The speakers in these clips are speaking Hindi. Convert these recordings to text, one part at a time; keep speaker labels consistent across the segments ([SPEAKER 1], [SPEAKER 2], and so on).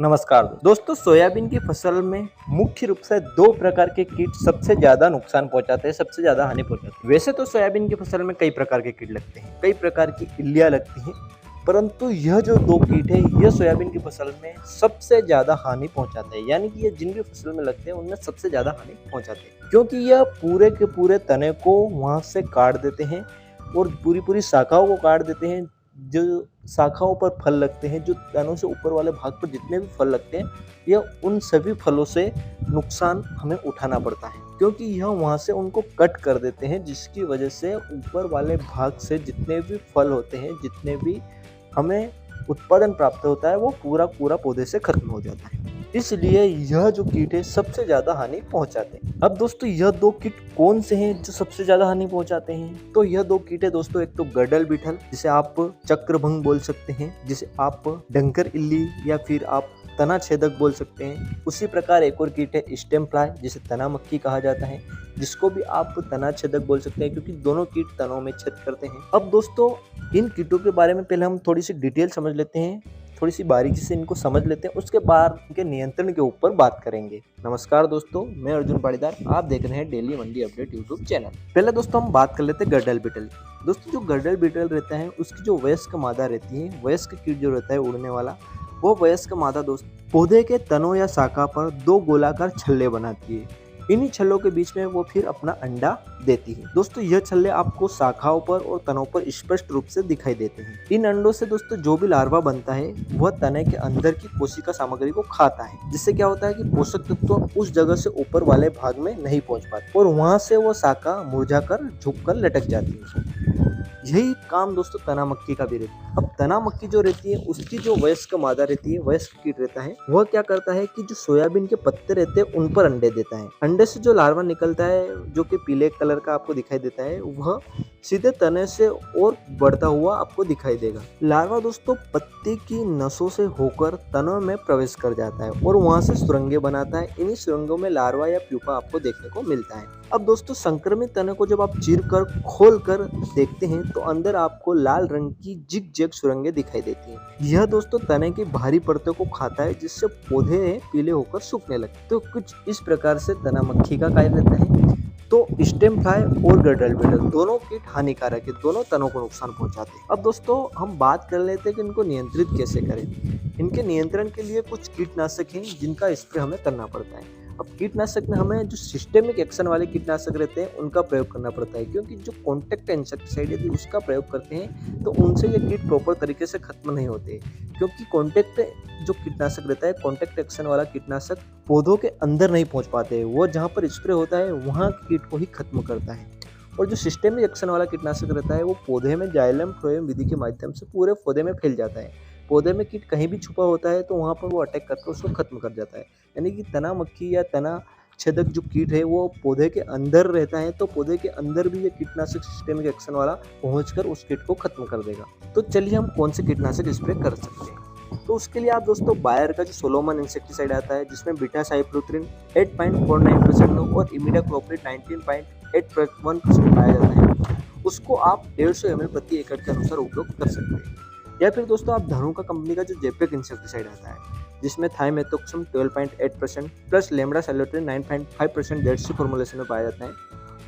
[SPEAKER 1] नमस्कार दोस्तों, सोयाबीन की फसल में मुख्य रूप से दो प्रकार के कीट सबसे ज्यादा नुकसान पहुंचाते हैं, सबसे ज्यादा हानि पहुंचाते हैं। वैसे तो सोयाबीन की फसल में कई प्रकार के कीट लगते हैं, कई प्रकार की इल्लियां लगती हैं, परंतु यह जो दो कीट है यह सोयाबीन की फसल में सबसे ज्यादा हानि पहुंचाते हैं। यानी कि ये जिन भी फसल में लगते हैं उनमें सबसे ज्यादा हानि पहुंचाते हैं, क्योंकि यह पूरे के पूरे तने को वहां से काट देते हैं और पूरी पूरी शाखाओं को काट देते हैं। जो शाखाओं पर फल लगते हैं, जो तनों से ऊपर वाले भाग पर जितने भी फल लगते हैं, यह उन सभी फलों से नुकसान हमें उठाना पड़ता है, क्योंकि यह वहां से उनको कट कर देते हैं, जिसकी वजह से ऊपर वाले भाग से जितने भी फल होते हैं, जितने भी हमें उत्पादन प्राप्त होता है, वो पूरा पूरा पौधे से खत्म हो जाता है। इसलिए यह जो कीट है सबसे ज्यादा हानि पहुंचाते हैं। अब दोस्तों, यह दो कीट कौन से हैं जो सबसे ज्यादा हानि पहुंचाते हैं? तो यह दो कीट है दोस्तों, एक तो गडल बीटल, जिसे आप चक्रभंग बोल सकते हैं, जिसे आप डंकर इल्ली या फिर आप तना छेदक बोल सकते हैं। उसी प्रकार एक और कीट है स्टेम फ्लाई, जिसे तना मक्खी कहा जाता है, जिसको भी आप तना छेदक बोल सकते हैं, क्योंकि दोनों कीट तनों में छेद करते हैं। अब दोस्तों, इन कीटों के बारे में पहले हम थोड़ी सी डिटेल समझ लेते हैं, थोड़ी सी बारीकी से इनको समझ लेते हैं, उसके बाद इनके नियंत्रण के ऊपर बात करेंगे। नमस्कार दोस्तों, मैं अर्जुन पाटीदार, आप देख रहे हैं डेली मंडी अपडेट यूट्यूब चैनल। पहले दोस्तों हम बात कर लेते हैं गर्डल बीटल की। दोस्तों, जो गर्डल बीटल रहता है उसकी जो वयस्क मादा रहती है, वयस्क कीट जो रहता है उड़ने वाला, वो वयस्क मादा दोस्त पौधे के तनों या शाखा पर दो गोलाकार छल्ले बनाती है। इन्हीं छल्लों के बीच में वो फिर अपना अंडा देती है। दोस्तों, यह छल्ले आपको शाखाओं पर और तनों पर स्पष्ट रूप से दिखाई देते हैं। इन अंडों से दोस्तों जो भी लार्वा बनता है वह तने के अंदर की कोशिका सामग्री को खाता है, जिससे क्या होता है कि पोषक तत्व उस जगह से ऊपर वाले भाग में नहीं पहुंच पाते और वहां से वो शाखा मुरझाकर झुककर लटक जाती है। यही काम दोस्तों तना मक्खी का भी रहता है। अब तना मक्खी जो रहती है उसकी जो वयस्क मादा रहती है, वयस्क कीट रहता है, वह क्या करता है कि जो सोयाबीन के पत्ते रहते हैं उन पर अंडे देता है। अंडे से जो लार्वा निकलता है, जो कि पीले कलर का आपको दिखाई देता है, वह सीधे तने से और बढ़ता हुआ आपको दिखाई देगा। लार्वा दोस्तों पत्ते की नसों से होकर तनों में प्रवेश कर जाता है और वहां से सुरंगें बनाता है। इन्हीं सुरंगों में लार्वा या प्यूपा आपको देखने को मिलता है। अब दोस्तों, संक्रमित तने को जब आप चीर कर खोल कर देखते हैं तो अंदर आपको लाल रंग की जिग जैग सुरंगें दिखाई देती हैं। यह दोस्तों तने की बाहरी परतों को खाता है, जिससे पौधे पीले होकर सूखने लगते। तो कुछ इस प्रकार से तना मक्खी का कार्य रहता है। तो स्टेम फ्लाई और गर्डल बीटल दोनों कीट हानिकारक है, दोनों तनों को नुकसान पहुंचाते हैं। अब दोस्तों हम बात कर लेते हैं कि इनको नियंत्रित कैसे करें। इनके नियंत्रण के लिए कुछ कीटनाशक हैं जिनका स्प्रे हमें करना पड़ता है। अब कीटनाशक में हमें जो सिस्टेमिक एक्शन वाले कीटनाशक रहते हैं उनका प्रयोग करना पड़ता है, क्योंकि जो कॉन्टैक्ट इंसेक्टिसाइड यदि उसका प्रयोग करते हैं तो उनसे ये कीट प्रॉपर तरीके से खत्म नहीं होते, क्योंकि कॉन्टैक्ट जो कीटनाशक रहता है, कॉन्टैक्ट एक्शन वाला कीटनाशक पौधों के अंदर नहीं पहुंच पाते, वो जहाँ पर स्प्रे होता है वहाँ कीट को ही खत्म करता है। और जो सिस्टेमिक एक्शन वाला कीटनाशक रहता है वो पौधे में जाइलम फ्लोएम विधि के माध्यम से पूरे पौधे में फैल जाता है। पौधे में कीट कहीं भी छुपा होता है तो वहाँ पर वो अटैक करके उसको खत्म कर जाता है। यानी कि तना मक्खी या तना छेदक जो कीट है वो पौधे के अंदर रहता है, तो पौधे के अंदर भी ये कीटनाशक सिस्टेमिक एक्शन वाला पहुंचकर उस कीट को खत्म कर देगा। तो चलिए हम कौन से कीटनाशक स्प्रे कर सकते हैं। तो उसके लिए आप दोस्तों बायर का जो सोलोमन इंसेक्टिसाइड आता है, जिसमें बीटा साइक्लोथ्रिन 8.49% और इमिडाक्लोप्रिड 19.81% पाया जाता है, उसको आप 150 ml प्रति एकड़ के अनुसार उपयोग कर सकते हैं। या फिर दोस्तों आप धनुका कंपनी का जो जेपेक इंसेक्टिसाइड आता है, जिसमें थाइमेथोक्सम 12.8% प्लस लेमडा सैलोट्रिन 9.5% जेडसी फॉर्मुलेशन में पाया जाता है,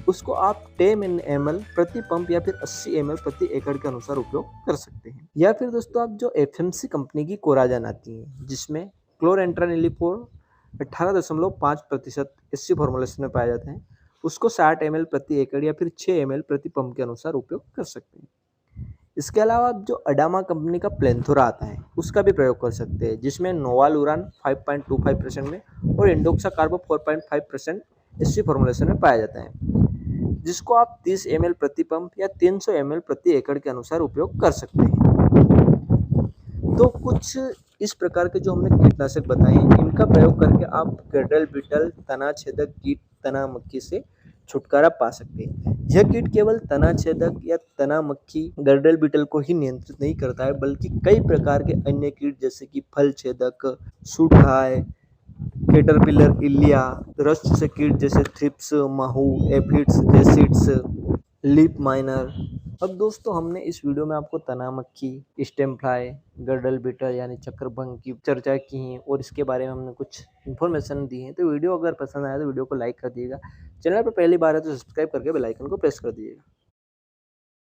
[SPEAKER 1] उसको आप 10 ml प्रति पंप या फिर 80 ml प्रति एकड़ के अनुसार उपयोग कर सकते हैं। या फिर दोस्तों आप जो एफएमसी कंपनी की कोराजन आती है, जिसमें क्लोरेंट्रानिलिप्रोल 18.5% एससी फॉर्मुलेशन में पाया जाता है, उसको 60 ml प्रति एकड़ या फिर 6 ml प्रति पंप के अनुसार उपयोग कर सकते हैं। इसके अलावा आप जो अडामा कंपनी का प्लेंथोरा आता है उसका भी प्रयोग कर सकते हैं, जिसमें नोवालुरान 5.25% में और इंडोक्सा कार्बो 4.5% एससी फॉर्मुलेशन में पाया जाता है, जिसको आप 30 ml प्रति पंप या 300 ml प्रति एकड़ के अनुसार उपयोग कर सकते हैं। तो कुछ इस प्रकार के जो हमने कीटनाशक बताए हैं, इनका प्रयोग करके आप गर्डल बीटल, तना छेदक कीट, तना मक्खी से छुटकारा पा सकते हैं। यह कीट केवल तना छेदक या तना मक्खी, गर्डल बीटल को ही नियंत्रित नहीं करता है, बल्कि कई प्रकार के अन्य कीट जैसे कि फल छेदक, सूठाए, कैटरपिलर इल्लिया, रस्ट से कीट जैसे थ्रिप्स, माहू, एफिड्स, जेसिड्स, लीफ माइनर, अब दोस्तों हमने इस वीडियो में आपको तना मक्खी, स्टेम फ्लाई, गर्डल बीटल यानी चक्रभंग की चर्चा की है और इसके बारे में हमने कुछ इन्फॉर्मेशन दी है। तो वीडियो अगर पसंद आया तो वीडियो को लाइक कर दीजिएगा। चैनल पर पहली बार है तो सब्सक्राइब करके बेल आइकन को प्रेस कर दीजिएगा।